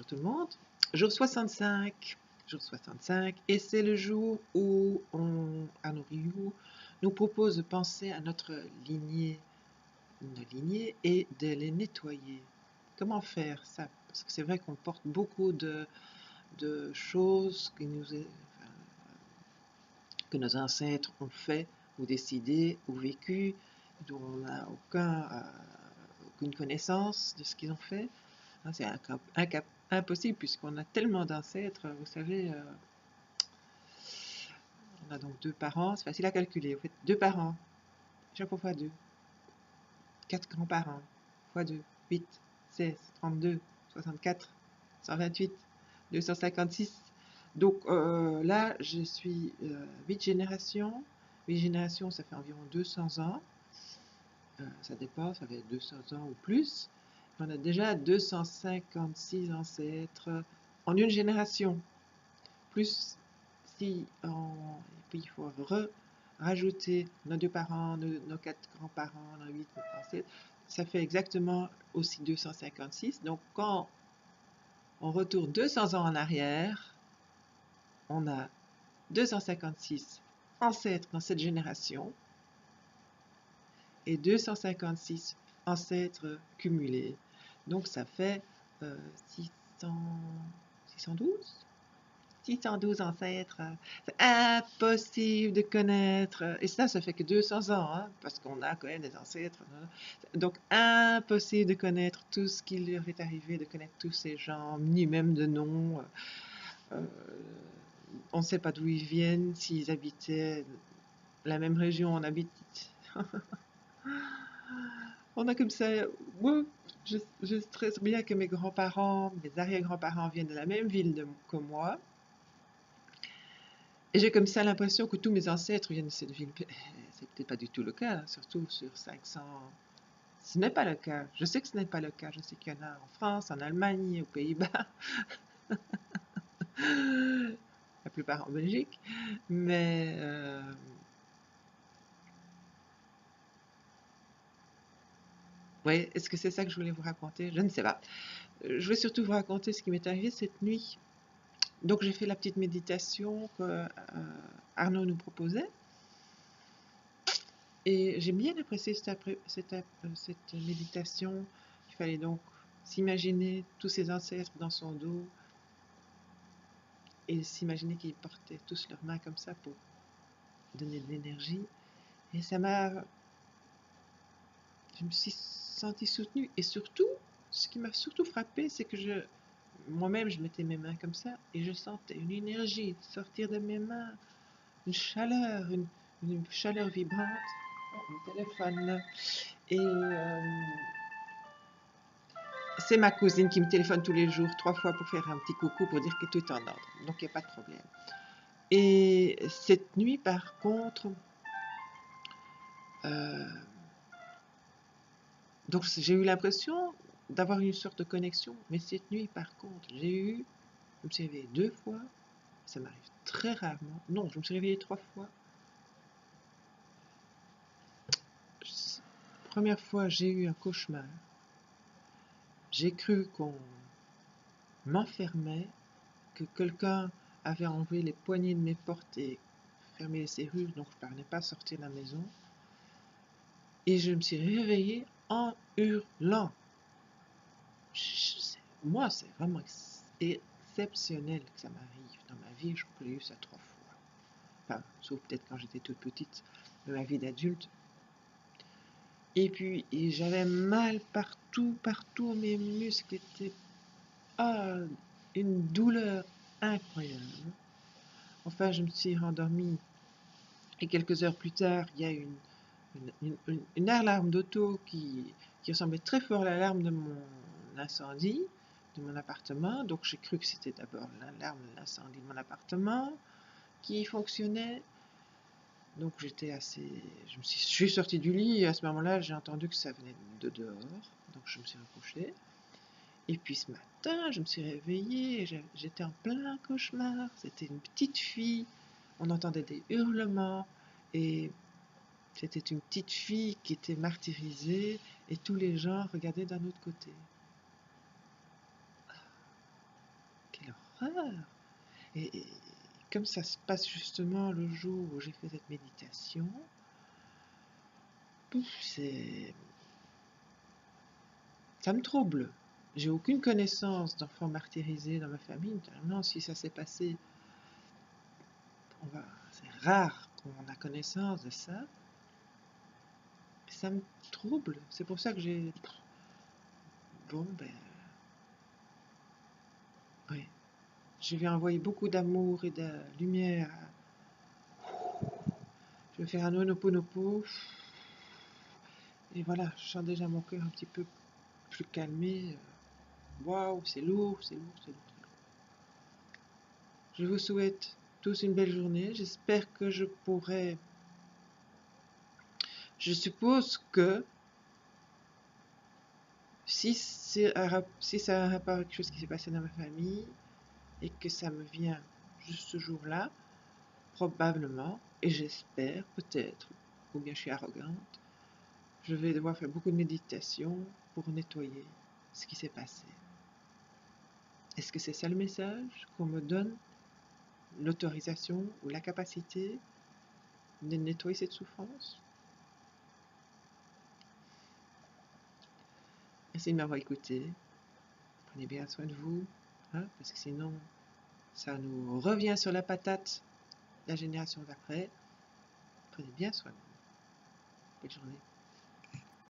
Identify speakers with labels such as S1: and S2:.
S1: bonjour tout le monde. Jour 65. Jour 65. Et c'est le jour où Arnaud Rioux nous propose de penser à notre lignée, et de les nettoyer. Comment faire ça? Parce que c'est vrai qu'on porte beaucoup de choses que nos ancêtres ont fait, ou décidé, ou vécu, dont on n'a aucune connaissance de ce qu'ils ont fait. C'est impossible puisqu'on a tellement d'ancêtres, vous savez, on a donc 2 parents, c'est facile à calculer, vous faites 2 parents, chaque fois 2, 4 grands-parents, fois 2, 8, 16, 32, 64, 128, 256. Donc là, je suis 8 générations. 8 générations, ça fait environ 200 ans. Ça dépend, ça fait 200 ans ou plus. On a déjà 256 ancêtres en une génération. Plus si puis il faut rajouter nos 2 parents, nos 4 grands-parents, nos 8 ancêtres. Ça fait exactement aussi 256. Donc quand on retourne 200 ans en arrière, on a 256 ancêtres dans cette génération et 256 ancêtres cumulés. Donc ça fait 612 ancêtres. C'est impossible de connaître. Et ça fait que 200 ans, hein, parce qu'on a quand même des ancêtres. Donc impossible de connaître tout ce qui leur est arrivé, de connaître tous ces gens, ni même de nom. On ne sait pas d'où ils viennent, s'ils habitaient la même région, on habite. On a comme ça. Je stresse bien que mes grands-parents, mes arrière-grands-parents viennent de la même ville que moi. Et j'ai comme ça l'impression que tous mes ancêtres viennent de cette ville. C'est peut-être pas du tout le cas, hein, surtout sur 500. Ce n'est pas le cas. Je sais que ce n'est pas le cas. Je sais qu'il y en a en France, en Allemagne, aux Pays-Bas, la plupart en Belgique. Mais ouais, est-ce que c'est ça que je voulais vous raconter? Je ne sais pas. Je vais surtout vous raconter ce qui m'est arrivé cette nuit. Donc j'ai fait la petite méditation que Arnaud nous proposait. Et j'ai bien apprécié cette méditation. Il fallait donc s'imaginer tous ses ancêtres dans son dos et s'imaginer qu'ils portaient tous leurs mains comme ça pour donner de l'énergie. Et je me suis sentie soutenue. Et surtout, ce qui m'a surtout frappé, c'est que moi-même, je mettais mes mains comme ça et je sentais une énergie sortir de mes mains, une chaleur vibrante. Oh, mon téléphone là. Et c'est ma cousine qui me téléphone tous les jours, 3 fois pour faire un petit coucou, pour dire que tout est en ordre. Donc il n'y a pas de problème. Et cette nuit, par contre, donc j'ai eu l'impression d'avoir une sorte de connexion. Mais cette nuit, par contre, je me suis réveillée 2 fois. Ça m'arrive très rarement. Non, je me suis réveillée 3 fois. Première fois, j'ai eu un cauchemar. J'ai cru qu'on m'enfermait, que quelqu'un avait enlevé les poignées de mes portes et fermé les serrures, donc je ne parlais pas sortir de la maison. Et je me suis réveillée en hurlant. Moi, c'est vraiment exceptionnel que ça m'arrive dans ma vie. Je crois que j'ai eu ça 3 fois. Enfin, sauf peut-être quand j'étais toute petite, de ma vie d'adulte. Et puis, j'avais mal partout, mes muscles étaient une douleur incroyable. Enfin, je me suis rendormie et quelques heures plus tard, il y a une alarme d'auto qui ressemblait très fort à l'alarme de mon incendie, de mon appartement. Donc j'ai cru que c'était d'abord l'alarme de l'incendie de mon appartement qui fonctionnait. Donc je suis sortie du lit et à ce moment-là, j'ai entendu que ça venait de dehors. Donc je me suis recouchée. Et puis ce matin, je me suis réveillée et j'étais en plein cauchemar. C'était une petite fille. On entendait des hurlements et c'était une petite fille qui était martyrisée et tous les gens regardaient d'un autre côté. quelle horreur! Et comme ça se passe justement le jour où j'ai fait cette méditation, ça me trouble. J'ai aucune connaissance d'enfants martyrisés dans ma famille. Normalement, si ça s'est passé, c'est rare qu'on a connaissance de ça. Ça me trouble. C'est pour ça que j'ai... Bon, ben... Ouais. Je vais envoyer beaucoup d'amour et de lumière. Je vais faire un Ho'oponopo. Et voilà, je sens déjà mon cœur un petit peu plus calmé. Waouh, c'est lourd, c'est lourd, c'est lourd, c'est lourd. Je vous souhaite tous une belle journée. J'espère que je pourrai... Je suppose que si ça a un rapport avec quelque chose qui s'est passé dans ma famille et que ça me vient juste ce jour-là, probablement, et j'espère, peut-être, ou bien je suis arrogante, je vais devoir faire beaucoup de méditation pour nettoyer ce qui s'est passé. Est-ce que c'est ça le message qu'on me donne, l'autorisation ou la capacité de nettoyer cette souffrance? Merci de m'avoir écouté. Prenez bien soin de vous, hein, parce que sinon, ça nous revient sur la patate la génération d'après. Prenez bien soin de vous. Bonne journée.